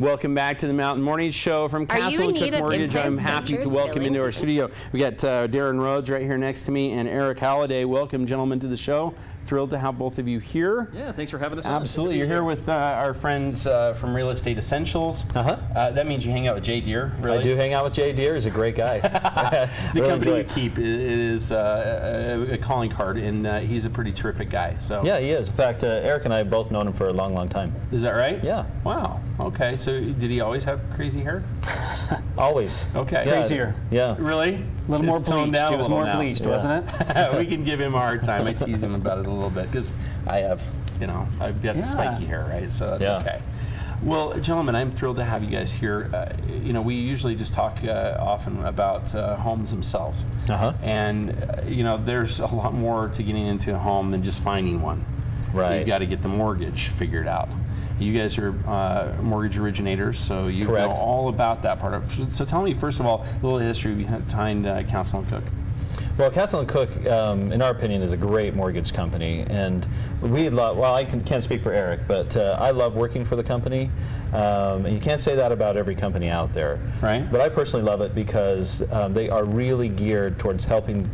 Welcome back to the Mountain Morning Show from Castle Cooke Mortgage. I'm happy to welcome into our studio. We got Darin Rhodes right here next to me and Eric Halliday. Welcome, gentlemen, to the show. Thrilled to have both of you here. Yeah, thanks for having us on. Absolutely. You're here with our friends from Real Estate Essentials. That means you hang out with Jay Deere, really? I do hang out with Jay Deere. He's a great guy. The company you keep is a calling card, and he's a pretty terrific guy. So yeah, he is. In fact, Eric and I have both known him for a long, long time. Is that right? Yeah. Wow. Okay. So did he always have crazy hair? Always. Okay. Yeah. Crazier. Yeah. Really? A little more bleached. It was more bleached, wasn't it? We can give him a hard time. I tease him about it a little bit because I have, I've got the spiky hair, right? So that's okay. Well, gentlemen, I'm thrilled to have you guys here. We usually just talk often about homes themselves. And, there's a lot more to getting into a home than just finding one. Right. You've got to get the mortgage figured out. You guys are mortgage originators, so you know all about that part of it. So tell me, first of all, a little history behind Castle Cooke. Well, Castle Cooke, in our opinion, is a great mortgage company, and we love. Well, I can't speak for Eric, but I love working for the company. And you can't say that about every company out there, right? But I personally love it because they are really geared towards helping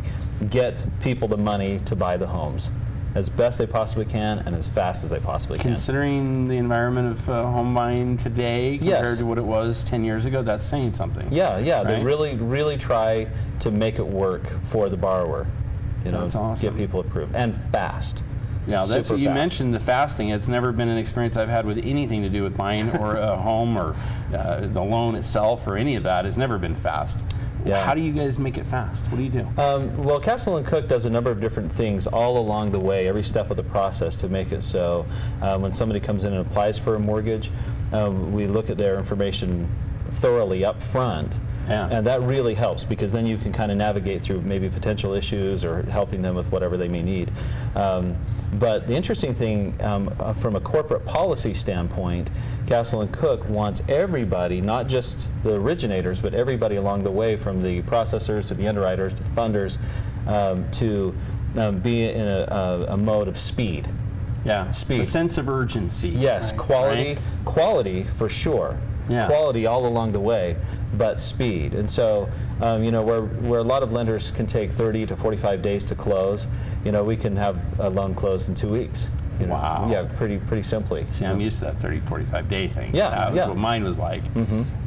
get people the money to buy the homes as best they possibly can and as fast as they possibly can. Considering the environment of home buying today compared to what it was 10 years ago, that's saying something. Yeah, yeah. Right? They really try to make it work for the borrower. That's awesome. Get people approved and fast. Yeah, that's what you mentioned, the fast thing. It's never been an experience I've had with anything to do with buying or a home or the loan itself or any of that. It's never been fast. Yeah. How do you guys make it fast? What do you do? Well, Castle Cooke does a number of different things all along the way, every step of the process to make it so when somebody comes in and applies for a mortgage, we look at their information thoroughly up front. Yeah. And that really helps because then you can kind of navigate through maybe potential issues or helping them with whatever they may need. But the interesting thing from a corporate policy standpoint, Castle Cooke wants everybody, not just the originators, but everybody along the way from the processors to the underwriters to the funders to be in a mode of speed. Yeah, speed. A sense of urgency. Yes, quality for sure. Yeah. Quality all along the way, but speed. And so, where a lot of lenders can take 30 to 45 days to close, we can have a loan closed in 2 weeks. Wow. Yeah, pretty simply. See, I'm used to that 30, 45 day thing. Yeah, that was what mine was like.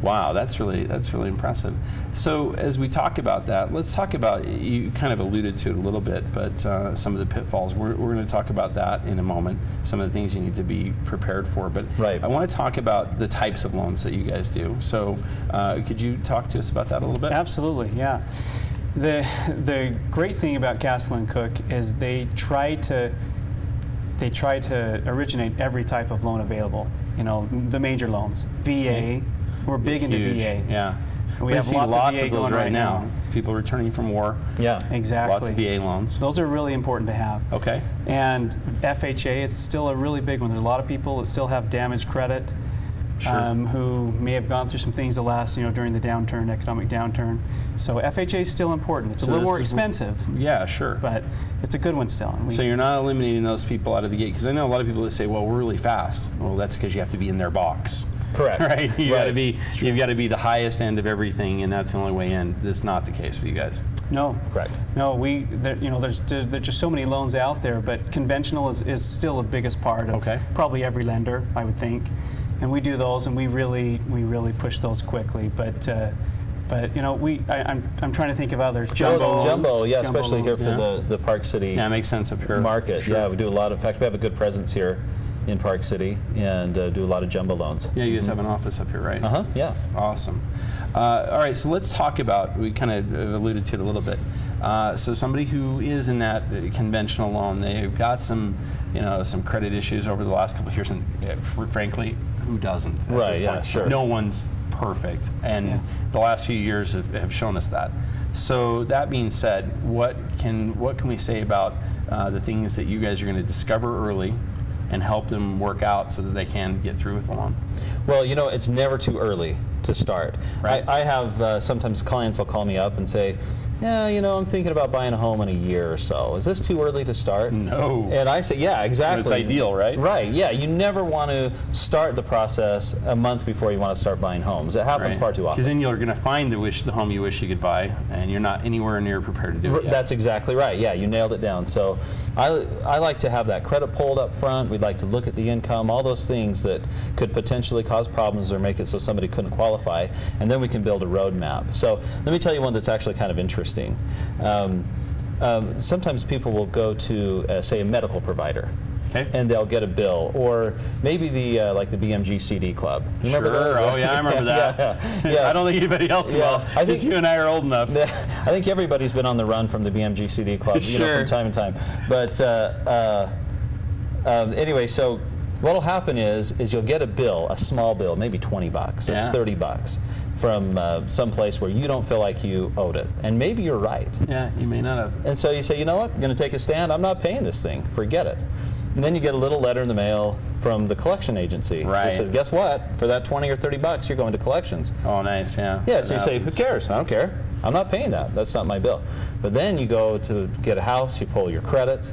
Wow, that's really impressive. So as we talk about that, let's talk about, you kind of alluded to it a little bit, but some of the pitfalls. We're going to talk about that in a moment, some of the things you need to be prepared for. But I want to talk about the types of loans that you guys do. So could you talk to us about that a little bit? Absolutely, yeah. The great thing about Castle Cooke is they try to originate every type of loan available. The major loans, VA. We're big into VA. Yeah. We have lots of those right now. People returning from war. Yeah, exactly. Lots of VA loans. Those are really important to have. Okay. And FHA is still a really big one. There's a lot of people that still have damaged credit. Who may have gone through some things the last, during the economic downturn. So FHA is still important. It's a little more expensive. Yeah, sure. But it's a good one still. So you're not eliminating those people out of the gate, because I know a lot of people that say, well, we're really fast. Well, that's because you have to be in their box. Correct. Right? You've got to be the highest end of everything, and that's the only way in. That's not the case for you guys. No. Correct. No, there's just so many loans out there, but conventional is still the biggest part of probably every lender, I would think. And we do those, and we really push those quickly. But I'm trying to think of others. Jumbo, yeah, especially here for the Park City. Yeah, it makes sense up here. Market. Sure. Yeah, we do a lot. In fact, we have a good presence here in Park City, and do a lot of jumbo loans. Yeah, you guys have an office up here, right? Yeah. Awesome. All right, so let's talk about. We kind of alluded to it a little bit. So somebody who is in that conventional loan, they've got some credit issues over the last couple of years, and frankly, who doesn't? Right. Yeah. Sure. No one's perfect, and the last few years have shown us that. So that being said, what can we say about the things that you guys are going to discover early and help them work out so that they can get through with the loan? Well, it's never too early to start. Right. I have sometimes clients will call me up and say, yeah, I'm thinking about buying a home in a year or so. Is this too early to start? No. And I say, yeah, exactly. It's ideal, right? Right, yeah. You never want to start the process a month before you want to start buying homes. It happens far too often. Because then you're going to find the home you wish you could buy, and you're not anywhere near prepared to do it yet. That's exactly right. Yeah, you nailed it down. So I like to have that credit pulled up front. We'd like to look at the income, all those things that could potentially cause problems or make it so somebody couldn't qualify, and then we can build a roadmap. So let me tell you one that's actually kind of interesting. Sometimes people will go to, say, a medical provider. Okay. And they'll get a bill, or maybe the like the BMG CD Club. You remember those? Oh yeah, I remember that. Yeah. I don't think anybody else will. I think you and I are old enough. I think everybody's been on the run from the BMG CD Club, from time to time. But anyway, so what'll happen is you'll get a bill, a small bill, maybe $20 or $30 from some place where you don't feel like you owed it, and maybe you're right. Yeah, you may not have. And so you say, you know what, I'm going to take a stand. I'm not paying this thing. Forget it. And then you get a little letter in the mail from the collection agency. Right. That says, guess what? For that $20 or $30, you're going to collections. Oh, nice, yeah. Yeah, so you say, who cares? I don't care. I'm not paying that. That's not my bill. But then you go to get a house, you pull your credit,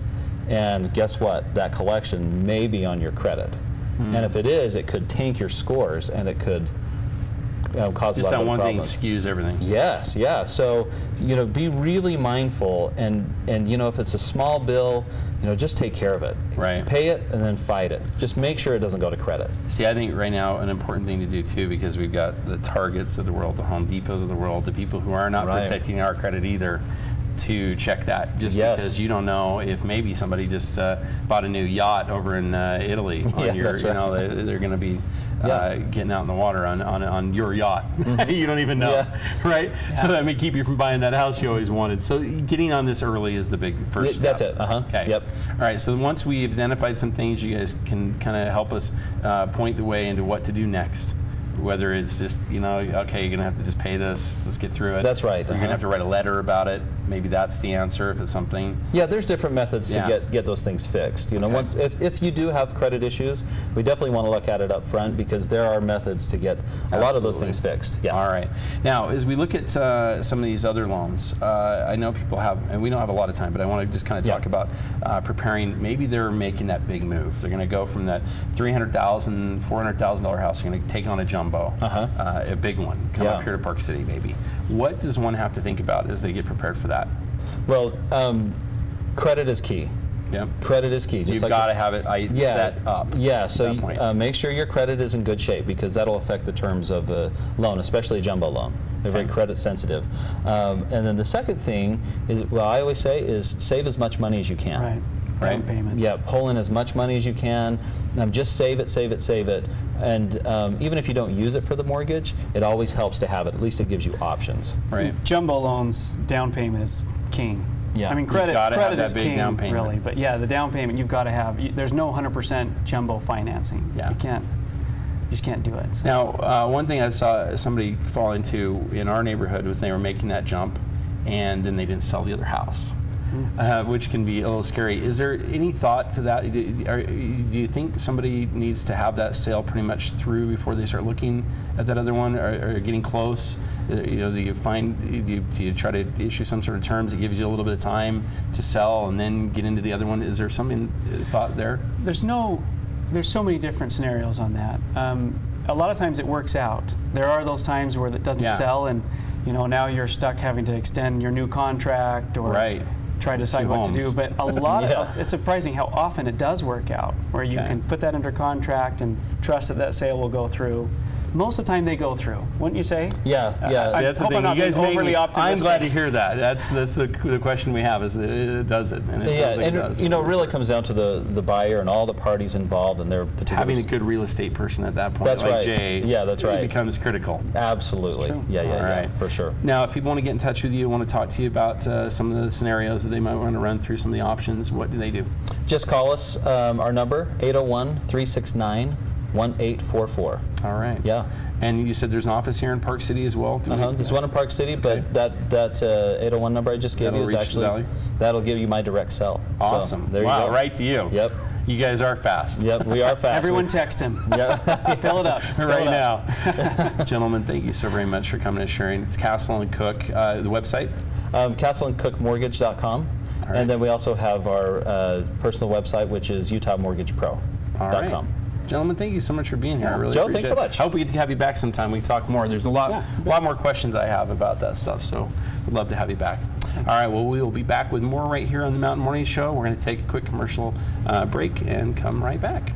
and guess what? That collection may be on your credit. And if it is, it could tank your scores, and it could cause a lot of problems. Just that one thing skews everything. Yes, yeah. So, be really mindful, and if it's a small bill, just take care of it. Right. Pay it and then fight it. Just make sure it doesn't go to credit. See, I think right now an important thing to do too, because we've got the Targets of the world, the Home Depots of the world, the people who are not protecting our credit either, to check that, just because you don't know if maybe somebody just bought a new yacht over in Italy on your, that's right. They're going to be getting out in the water on your yacht. You don't even know, right? Yeah. So that may keep you from buying that house you always wanted. So getting on this early is the big first step. That's it. Okay. Yep. All right. So once we've identified some things, you guys can kind of help us point the way into what to do next. Whether it's just, okay, you're going to have to just pay this, let's get through it. That's right. Or you're going to have to write a letter about it. Maybe that's the answer if it's something. Yeah, there's different methods to get those things fixed. Once, if you do have credit issues, we definitely want to look at it up front, because there are methods to get a lot of those things fixed. Yeah. All right. Now, as we look at some of these other loans, I know people have, and we don't have a lot of time, but I want to just kind of talk about preparing. Maybe they're making that big move. They're going to go from that $300,000, $400,000 house. They're going to take on a jumbo. A big one, come up here to Park City maybe. What does one have to think about as they get prepared for that? Well, credit is key. Yep. Credit is key. You've got to have it set up. Yeah, so make sure your credit is in good shape, because that'll affect the terms of a loan, especially a jumbo loan. They're very credit sensitive. And then the second thing is, I always say, is save as much money as you can. Right. Down payment. Yeah, pull in as much money as you can. Just save it, save it, save it. And even if you don't use it for the mortgage, it always helps to have it. At least it gives you options. Right. Jumbo loans, down payment is king. Yeah. I mean, credit is king, down payment. really. But yeah, the down payment you've got to have. There's no 100% jumbo financing. Yeah. You just can't do it. So. Now, one thing I saw somebody fall into in our neighborhood was they were making that jump, and then they didn't sell the other house. Which can be a little scary. Is there any thought to that? Do you think somebody needs to have that sale pretty much through before they start looking at that other one, or getting close? Do you try to issue some sort of terms that gives you a little bit of time to sell and then get into the other one? Is there something thought there? There's so many different scenarios on that. A lot of times it works out. There are those times where it doesn't sell, and now you're stuck having to extend your new contract or try to decide what to do. But a lot of it's surprising how often it does work out, where you can put that under contract and trust that sale will go through. Most of the time they go through, wouldn't you say? Yeah. See, that's the thing. You guys overly optimistic. I'm glad to hear that. That's the question we have, is does it? And it sounds like it does. It really comes down to the buyer and all the parties involved and their particular. Having a good real estate person at that point, that's like right. Jay, that's right. It becomes critical. Absolutely. Yeah, for sure. Now, if people want to get in touch with you, want to talk to you about some of the scenarios that they might want to run through, some of the options, what do they do? Just call us. Our number, 801-369-1844. All right. Yeah. And you said there's an office here in Park City as well? There's one in Park City, but that 801 number I just gave you is actually, that'll give you my direct cell. Awesome. So, there you go. Right to you. Yep. You guys are fast. Yep, we are fast. Everyone text him. Yeah. Fill it up. Now. Gentlemen, thank you so very much for coming and sharing. It's Castle and Cooke. The website? CastleCookeMortgage.com. right. And then we also have our personal website, which is UtahMortgagePro.com. All right. Gentlemen, thank you so much for being here. I really Joe, appreciate thanks so it. much. I hope we can have you back sometime. We can talk more. There's a lot more questions I have about that stuff, so we'd love to have you back. All right, well, we will be back with more right here on the Mountain Morning Show. We're going to take a quick commercial break and come right back.